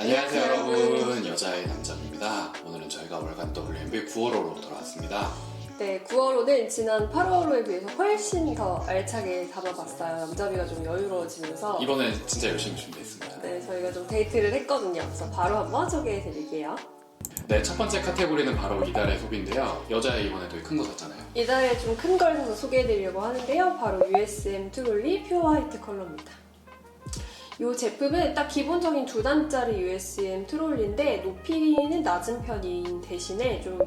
안녕하세요 여러분, 여자의 남자입니다. 오늘은 저희가 월간 WNB 9월호로 돌아왔습니다. 네, 9월호는 지난 8월호에 비해서 훨씬 더 알차게 잡아봤어요. 남자비가 좀 여유로워지면서 이번엔 진짜 열심히 준비했습니다. 네, 저희가 좀 데이트를 했거든요. 그래서 바로 한번 소개해드릴게요. 네, 첫 번째 카테고리는 바로 이달의 소비인데요. 여자의 이번에도 큰 거 샀잖아요. 이달에 좀 큰 걸 사서 소개해드리려고 하는데요. 바로 USM 트롤리 퓨어 화이트 컬러입니다. 이 제품은 딱 기본적인 2단짜리 USM 트롤리인데 높이는 낮은 편인 대신에 좀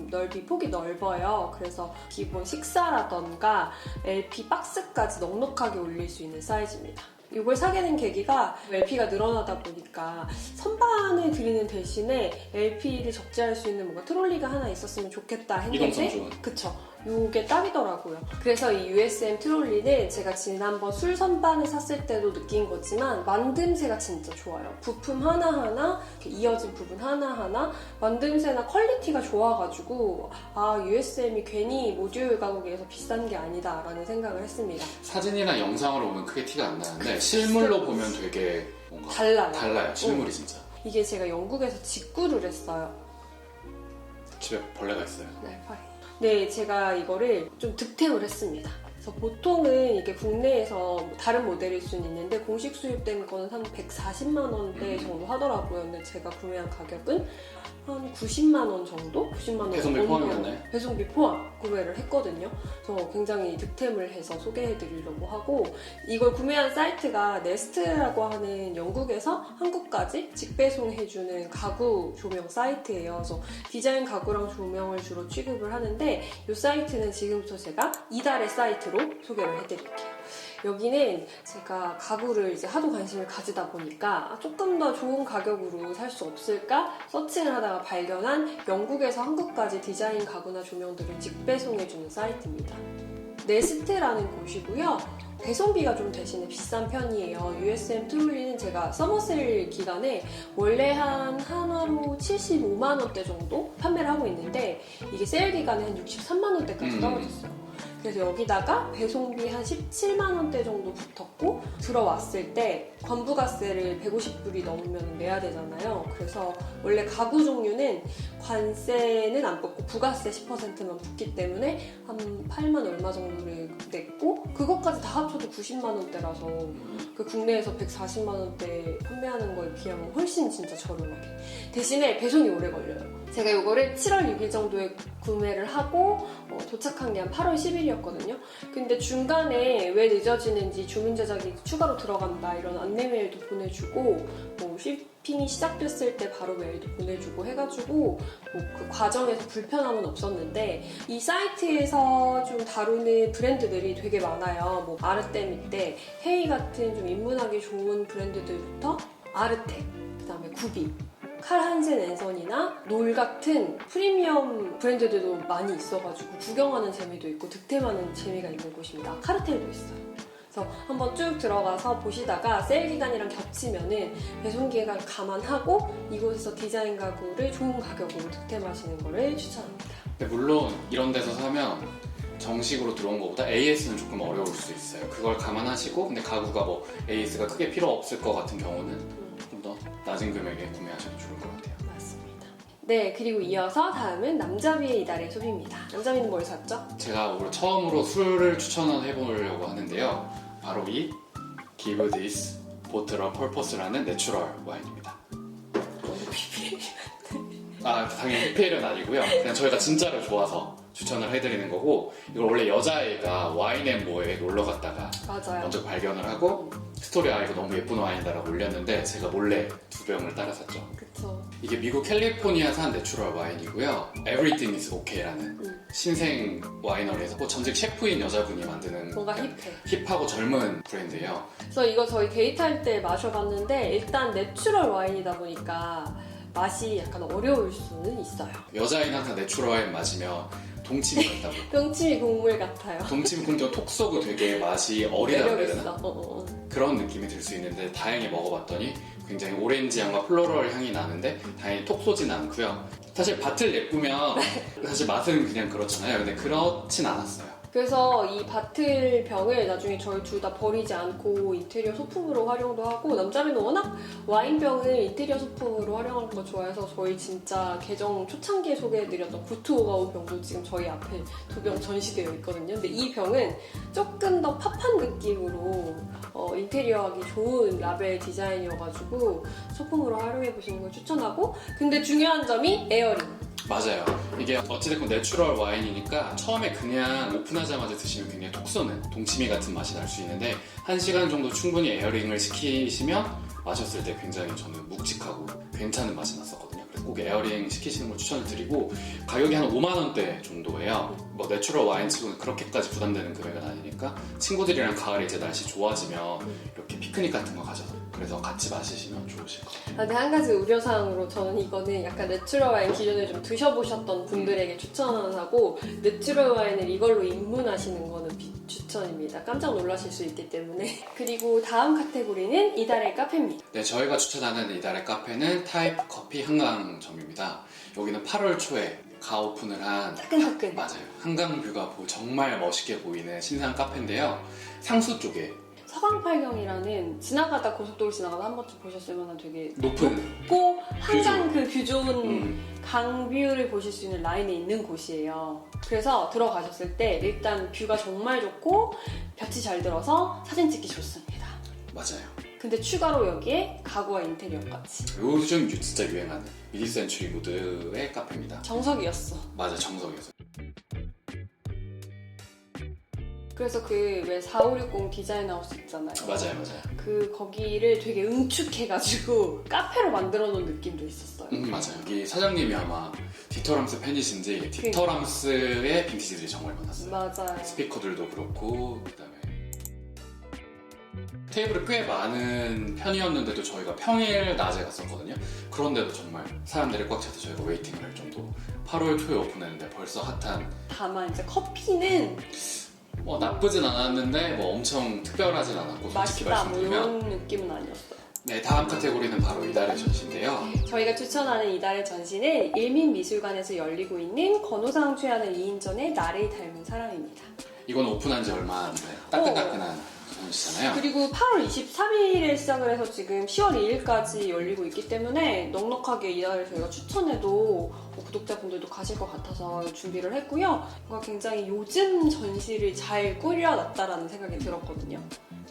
폭이 넓어요. 그래서 기본 식사라던가 LP 박스까지 넉넉하게 올릴 수 있는 사이즈입니다. 이걸 사게 된 계기가 LP가 늘어나다 보니까 선반을 드리는 대신에 LP를 적재할 수 있는 뭔가 트롤리가 하나 있었으면 좋겠다 했는데 이동성 좋은. 그쵸. 요게 딱이더라고요. 그래서 이 USM 트롤리는 제가 지난번 술 선반을 샀을 때도 느낀 거지만 만듦새가 진짜 좋아요. 부품 하나하나, 이렇게 이어진 부분 하나하나 만듦새나 퀄리티가 좋아가지고 USM이 괜히 모듈 가격에서 비싼 게 아니다 라는 생각을 했습니다. 사진이나 영상으로 보면 크게 티가 안 나는데 실물로 보면 되게 뭔가 달라요. 실물이 진짜. 이게 제가 영국에서 직구를 했어요. 집에 벌레가 있어요. 네, 팔이. 네, 제가 이거를 좀 득템을 했습니다. 그래서 보통은 이게 국내에서 다른 모델일 수는 있는데 공식 수입된 거는 한 140만 원대 정도 하더라고요. 근데 제가 구매한 가격은 한 90만 원 정도? 90만 원 배송비 포함이었나요? 배송비 포함 구매를 했거든요. 그래서 굉장히 득템을 해서 소개해드리려고 하고 이걸 구매한 사이트가 네스트라고 하는 영국에서 한국까지 직배송해주는 가구 조명 사이트예요. 그래서 디자인 가구랑 조명을 주로 취급을 하는데 이 사이트는 지금부터 제가 이달의 사이트로 소개를 해드릴게요. 여기는 제가 가구를 이제 하도 관심을 가지다 보니까 조금 더 좋은 가격으로 살 수 없을까 서칭을 하다가 발견한 영국에서 한국까지 디자인 가구나 조명들을 직배송해주는 사이트입니다. 네스트라는 곳이고요. 배송비가 좀 대신에 비싼 편이에요. USM 트롤리는 제가 서머세일 기간에 원래 한 하나로 75만 원대 정도 판매를 하고 있는데 이게 세일 기간에 한 63만 원대까지 떨어졌어요. 그래서 여기다가 배송비 한 17만 원대 정도 붙었고 들어왔을 때 관부가세를 150불이 넘으면 내야 되잖아요. 그래서 원래 가구 종류는 관세는 안 붙고 부가세 10%만 붙기 때문에 한 8만 얼마 정도를 냈고 그것까지 다 합쳐도 90만 원대라서 그 국내에서 140만 원대 판매하는 거에 비하면 훨씬 진짜 저렴하게. 대신에 배송이 오래 걸려요. 제가 이거를 7월 6일 정도에 구매를 하고 도착한 게 한 8월 10일이었거든요. 근데 중간에 왜 늦어지는지 주문 제작이 추가로 들어간다 이런 안내 메일도 보내주고 쇼핑이 시작됐을 때 바로 메일도 보내주고 해가지고 그 과정에서 불편함은 없었는데 이 사이트에서 좀 다루는 브랜드들이 되게 많아요. 아르테미떼, 헤이 같은 좀 입문하기 좋은 브랜드들부터 아르텍, 그 다음에 구비, 칼 한센 앤선이나 놀 같은 프리미엄 브랜드들도 많이 있어가지고 구경하는 재미도 있고 득템하는 재미가 있는 곳입니다. 카르텔도 있어요. 그래서 한번 쭉 들어가서 보시다가 세일 기간이랑 겹치면은 배송 기간 감안하고 이곳에서 디자인 가구를 좋은 가격으로 득템하시는 거를 추천합니다. 근데 물론 이런 데서 사면 정식으로 들어온 것보다 AS는 조금 어려울 수 있어요. 그걸 감안하시고 근데 가구가 AS가 크게 필요 없을 것 같은 경우는 좀 더 낮은 금액에 구매하셔도 좋을 것 같아요. 맞습니다. 네, 그리고 이어서 다음은 남자비의 이달의 소비입니다. 남자비는 뭘 샀죠? 제가 오늘 처음으로 술을 추천을 해보려고 하는데요. 바로 이 Give This Bottle a Purpose라는 내추럴 와인입니다. 당연히 PPL은 아니고요. 그냥 저희가 진짜로 좋아서 추천을 해드리는 거고 이걸 원래 여자애가 와인앤모에 놀러 갔다가 맞아요. 먼저 발견을 하고 스토리 이거 너무 예쁜 와인이다라고 올렸는데 제가 몰래 2병을 따라 샀죠. 그쵸. 이게 미국 캘리포니아산 내추럴 와인이고요. Everything is OK라는 신생 와이너리에서 전직 셰프인 여자분이 만드는 뭔가 힙하고 젊은 브랜드예요. 그래서 이거 저희 데이트할 때 마셔봤는데 일단 내추럴 와인이다 보니까 맛이 약간 어려울 수는 있어요. 여자인 항상 내추럴 와인 마시면 동치미 같다고. 병치미 국물 같아요. 동치미 국물 톡 쏘고 되게 맛이 어리다 매력 그래야 있어. 되나? 그런 느낌이 들 수 있는데 다행히 먹어봤더니 굉장히 오렌지 향과 플로럴 향이 나는데 다행히 톡 쏘진 않고요. 사실 밭을 예쁘면 사실 맛은 그냥 그렇잖아요. 근데 그렇진 않았어요. 그래서 이 바틀병을 나중에 저희 둘 다 버리지 않고 인테리어 소품으로 활용도 하고, 남자매는 워낙 와인병을 인테리어 소품으로 활용하는 거 좋아해서 저희 진짜 계정 초창기에 소개해드렸던 구투오가오 병도 지금 저희 앞에 2병 전시되어 있거든요. 근데 이 병은 조금 더 팝한 느낌으로 인테리어하기 좋은 라벨 디자인이어가지고 소품으로 활용해보시는 걸 추천하고, 근데 중요한 점이 에어링. 맞아요. 이게 어찌됐건 내추럴 와인이니까 처음에 그냥 오픈하자마자 드시면 굉장히 톡 쏘는 동치미 같은 맛이 날 수 있는데 1시간 정도 충분히 에어링을 시키시면 마셨을 때 굉장히 저는 묵직하고 괜찮은 맛이 났었거든요. 그래서 꼭 에어링 시키시는 걸 추천을 드리고, 가격이 한 5만 원대 정도예요. 뭐 내추럴 와인 치고는 그렇게까지 부담되는 금액은 아니니까 친구들이랑 가을에 이제 날씨 좋아지면 이렇게 피크닉 같은 거 가셔서 그래서 같이 마시시면 좋으실 것 같아요. 근데 한 가지 우려사항으로 저는 이거는 약간 내추럴 와인 기존에 좀 드셔보셨던 분들에게 추천하고, 내추럴 와인을 이걸로 입문하시는 거는 비추천입니다. 깜짝 놀라실 수 있기 때문에. 그리고 다음 카테고리는 이달의 카페입니다. 네, 저희가 추천하는 이달의 카페는 타입 커피 한강점입니다. 여기는 8월 초에 가오픈을 한 따끈따끈. 맞아요. 한강뷰가 정말 멋있게 보이는 신상 카페인데요. 상수 쪽에 서강팔경이라는 지나가다 고속도로 지나가다 한 번쯤 보셨을 만한 되게 높은 높고 한강 그 뷰 좋은 음. 강뷰를 보실 수 있는 라인에 있는 곳이에요. 그래서 들어가셨을 때 일단 뷰가 정말 좋고 볕이 잘 들어서 사진 찍기 좋습니다. 맞아요. 근데 추가로 여기에 가구와 인테리어까지. 요즘 진짜 유행하는 미디 센츄리 무드의 카페입니다. 정석이었어. 맞아, 정석이었어요. 그래서 그 왜 4560 디자인 하우스 있잖아요. 맞아요. 그 거기를 되게 응축해가지고 카페로 만들어 놓은 느낌도 있었어요. 맞아요. 여기 사장님이 아마 디터람스 팬이신지 디터람스의 빈티지들이 정말 많았어요. 맞아요. 스피커들도 그렇고, 그다음에 테이블이 꽤 많은 편이었는데도 저희가 평일 낮에 갔었거든요. 그런데도 정말 사람들이 꽉 차서 저희가 웨이팅을 할 정도로 8월 초에 오픈했는데 벌써 핫한, 다만 이제 커피는 뭐 나쁘진 않았는데 뭐 엄청 특별하진 않았고, 솔직히 맛있다 뭐 말씀드리면. 이런 느낌은 아니었어요. 네, 다음 카테고리는 바로 이달의 전시인데요. 저희가 추천하는 이달의 전시는 일민미술관에서 열리고 있는 권호상 최하늘 2인전의 나를 닮은 사람입니다. 이건 오픈한 지 얼마 안 돼요. 따끈따끈한 전시잖아요. 그리고 8월 23일에 시작을 해서 지금 10월 2일까지 열리고 있기 때문에 넉넉하게 이달을 저희가 추천해도 구독자분들도 가실 것 같아서 준비를 했고요. 뭔가 굉장히 요즘 전시를 잘 꾸려놨다라는 생각이 들었거든요.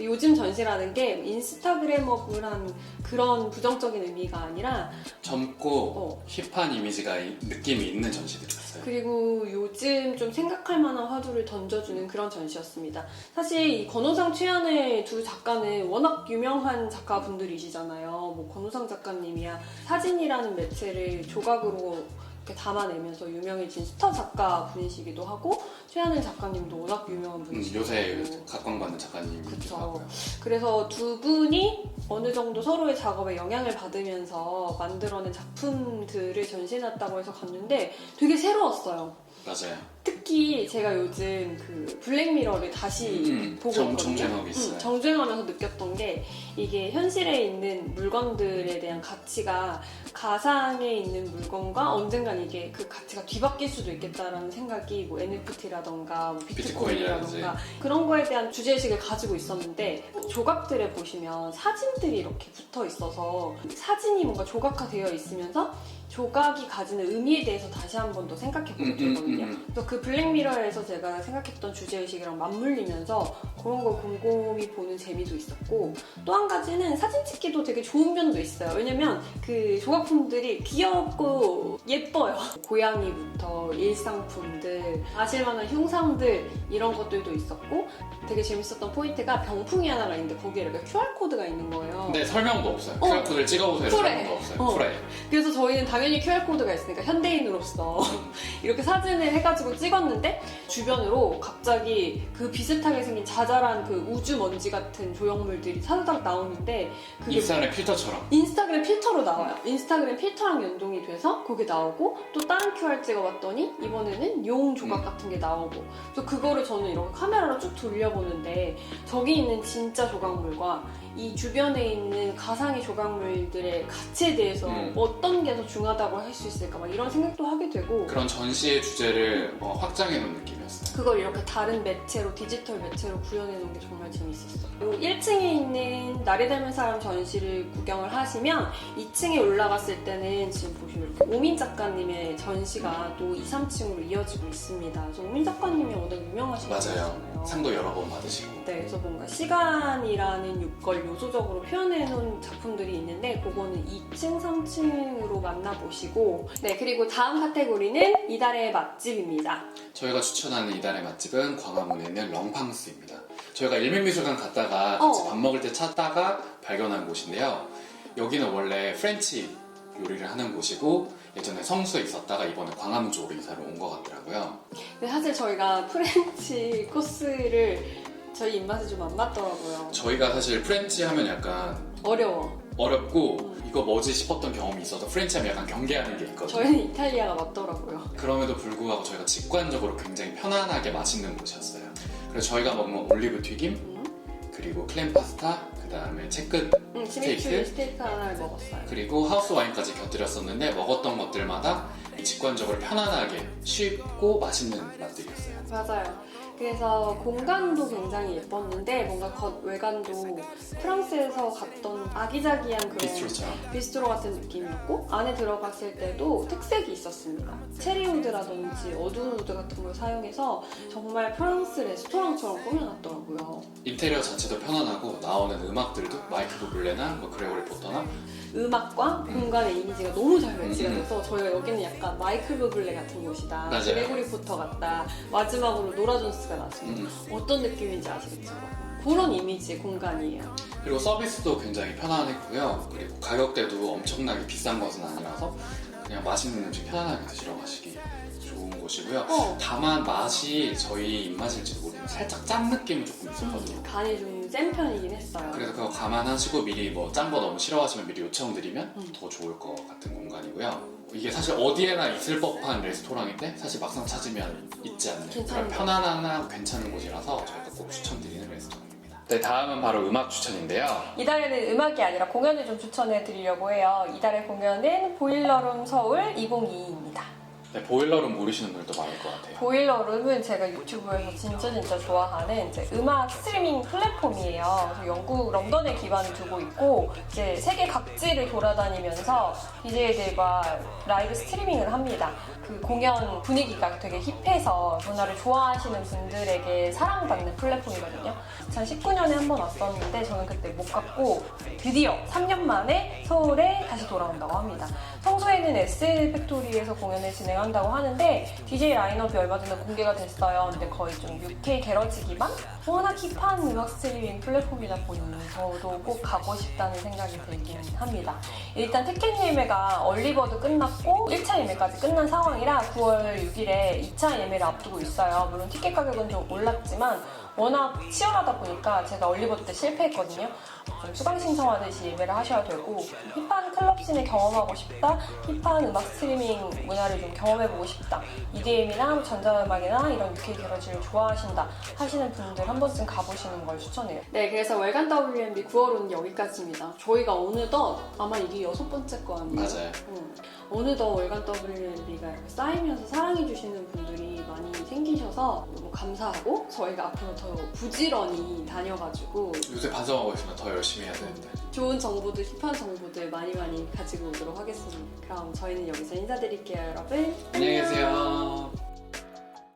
요즘 전시라는 게 인스타그래머블한 그런 부정적인 의미가 아니라 젊고 힙한 이미지가 느낌이 있는 전시들이었어요. 그리고 요즘 좀 생각할 만한 화두를 던져주는 그런 전시였습니다. 사실 이 권호상 최하늘 두 작가는 워낙 유명한 작가분들이시잖아요. 뭐 권호상 작가님이야 사진이라는 매체를 조각으로 이렇게 담아내면서 유명해진 스타 작가 분이시기도 하고, 최하늘 작가님도 워낙 유명한 분이시고 요새 각광받는 작가님이기도 그쵸. 하고요. 그래서 두 분이 어느 정도 서로의 작업에 영향을 받으면서 만들어낸 작품들을 전시해놨다고 해서 갔는데 되게 새로웠어요. 맞아요. 특히 제가 요즘 그 블랙미러를 다시 보고 있거든요. 정주행하고 있어요. 정주행하면서 느꼈던 게 이게 현실에 있는 물건들에 대한 가치가 가상에 있는 물건과 언젠간 이게 그 가치가 뒤바뀔 수도 있겠다라는 생각이 뭐 NFT라던가 뭐 비트코인이라던가 그런 거에 대한 주제의식을 가지고 있었는데, 조각들에 보시면 사진들이 이렇게 붙어 있어서 사진이 뭔가 조각화되어 있으면서 조각이 가지는 의미에 대해서 다시 한 번 더 생각해보게 되거든요. 그래서 그 블랙미러에서 제가 생각했던 주제의식이랑 맞물리면서 그런 걸 곰곰이 보는 재미도 있었고, 또 한 가지는 사진 찍기도 되게 좋은 면도 있어요. 왜냐면 그 조각품들이 귀엽고 예뻐요. 고양이부터 일상품들, 아실만한 흉상들 이런 것들도 있었고, 되게 재밌었던 포인트가 병풍이 하나가 있는데 거기에 이렇게 QR코드가 있는 거예요. 근데 설명도 없어요. QR코드를 찍어보세요. 설명도 없어요. 쿨해. 그래서 저희는 당연히 QR코드가 있으니까 현대인으로서 이렇게 사진을 해가지고 찍었는데 주변으로 갑자기 그 비슷하게 생긴 자잘한 그 우주 먼지 같은 조형물들이 사르닥 나오는데 그게 인스타그램 필터처럼. 인스타그램 필터로 나와요. 인스타그램 필터랑 연동이 돼서 그게 나오고, 또 다른 QR 찍어봤더니 이번에는 용 조각 같은 게 나오고, 그래서 그거를 저는 이렇게 카메라로 쭉 돌려보는데 저기 있는 진짜 조각물과 이 주변에 있는 가상의 조각물들의 가치에 대해서 어떤 게 더 더 중하다고 할 수 있을까 막 이런 생각도 하게 되고 그런 전시의 주제를 확장해 놓은 느낌이었어요. 그걸 이렇게 다른 매체로 디지털 매체로 구현해 놓은 게 정말 재밌었어요. 그리고 1층에 있는 날이 닮은 사람 전시를 구경을 하시면 2층에 올라갔을 때는 지금 보시면 이렇게 오민 작가님의 전시가 또 2, 3층으로 이어지고 있습니다. 그래서 오민 작가님이 워낙 유명하신 맞아요. 분이잖아요. 상도 여러 번 받으시고. 네, 그래서 뭔가 시간이라는 걸 요소적으로 표현해 놓은 작품들이 있는데 그거는 2층, 3층으로 만나보시고 네, 그리고 다음 카테고리는 이달의 맛집입니다. 저희가 추천하는 이달의 맛집은 광화문에 있는 렁팡스입니다. 저희가 일민미술관 갔다가 같이 밥 먹을 때 찾다가 발견한 곳인데요. 여기는 원래 프렌치 요리를 하는 곳이고 예전에 성수에 있었다가 이번에 광화문 쪽으로 이사를 온 것 같더라고요. 근데 사실 저희가 프렌치 코스를 저희 입맛에 좀 안 맞더라고요. 저희가 사실 프렌치 하면 약간 어렵고 이거 뭐지 싶었던 경험이 있어서 프렌치 하면 약간 경계하는 게 있거든요. 저희는 이탈리아가 맞더라고요. 그럼에도 불구하고 저희가 직관적으로 굉장히 편안하게 맛있는 곳이었어요. 그래서 저희가 먹은 올리브 튀김, 그리고 클램 파스타, 그 다음에 채끝 스테이크 하나를 먹었어요. 그리고 하우스 와인까지 곁들였었는데 먹었던 것들마다 직관적으로 편안하게 쉽고 맛있는 맛들이었어요. 맞아요. 그래서 공간도 굉장히 예뻤는데 뭔가 외관도 프랑스에서 갔던 아기자기한 그런 비스트로처럼. 비스트로 같은 느낌이었고 안에 들어갔을 때도 특색이 있었습니다. 체리우드라든지 어두운 우드 같은 걸 사용해서 정말 프랑스 레스토랑처럼 꾸며놨더라고요. 인테리어 자체도 편안하고 나오는 음악들도 마이클 부블레나 뭐 그레고리 포터나 음악과 공간의 이미지가 너무 잘 매치가 돼서 저희가 여기는 약간 마이클 부블레 같은 곳이다. 맞아요. 그레고리 포터 같다. 마지막으로 노라 존스가 나왔습니다. 어떤 느낌인지 아시겠죠? 그런 이미지의 공간이에요. 그리고 서비스도 굉장히 편안했고요. 그리고 가격대도 엄청나게 비싼 것은 아니라서 그냥 맛있는 음식 편안하게 드시러 가시기 좋은 곳이고요. 다만 맛이 저희 입맛일지도 모르겠는데 살짝 짠 느낌은 조금 있었거든요. 간이 좀 센 편이긴 했어요. 그래서 그거 감안하시고 미리 뭐 짠 거 너무 싫어하시면 미리 요청드리면 더 좋을 것 같은 공간이고요. 이게 사실 어디에나 있을 법한 레스토랑인데 사실 막상 찾으면 있지 않는 그런 편안한 괜찮은 곳이라서 저희가 꼭 추천드리는 레스토랑입니다. 네, 다음은 바로 음악 추천인데요. 이달에는 음악이 아니라 공연을 좀 추천해 드리려고 해요. 이달의 공연은 보일러룸 서울 2022입니다. 네, 보일러룸 모르시는 분들도 많을 것 같아요. 보일러룸은 제가 유튜브에서 진짜 좋아하는 이제 음악 스트리밍 플랫폼이에요. 그래서 영국 런던에 기반을 두고 있고 이제 세계 각지를 돌아다니면서 DJ들과 라이브 스트리밍을 합니다. 그 공연 분위기가 되게 힙해서 문화를 좋아하시는 분들에게 사랑받는 플랫폼이거든요. 2019년에 한 번 왔었는데 저는 그때 못 갔고 드디어 3년 만에 서울에 다시 돌아온다고 합니다. 성수에는 S팩토리에서 공연을 진행한다고 하는데 DJ 라인업이 얼마 전에 공개가 됐어요. 근데 거의 좀 UK 게러지 기반? 워낙 힙한 음악 스트리밍 플랫폼이다 보니 저도 꼭 가고 싶다는 생각이 들긴 합니다. 일단 티켓 예매가 얼리버드 끝났고 1차 예매까지 끝난 상황이라 9월 6일에 2차 예매를 앞두고 있어요. 물론 티켓 가격은 좀 올랐지만 워낙 치열하다 보니까 제가 얼리버드 때 실패했거든요. 좀 수강 신청하듯이 예매를 하셔야 되고 힙한 클럽 씬을 경험하고 싶다, 힙한 음악 스트리밍 문화를 좀 경험해보고 싶다, EDM이나 전자음악이나 이런 UK 게러지를 좋아하신다 하시는 분들 한 번쯤 가보시는 걸 추천해요. 네, 그래서 월간 WMB 9월호는 여기까지입니다. 저희가 어느덧 아마 이게 6번째 거 아니에요? 맞아요. 어느덧 월간 WMB가 이렇게 쌓이면서 사랑해주시는 분들이 많이 생기셔서 너무 감사하고 저희가 앞으로 더 부지런히 다녀가지고 요새 반성하고 있으면 더 열심히 해야 되는데. 좋은 정보들, 힙한 정보들 많이 가지고 오도록 하겠습니다. 그럼 저희는 여기서 인사드릴게요, 여러분. 안녕히 계세요.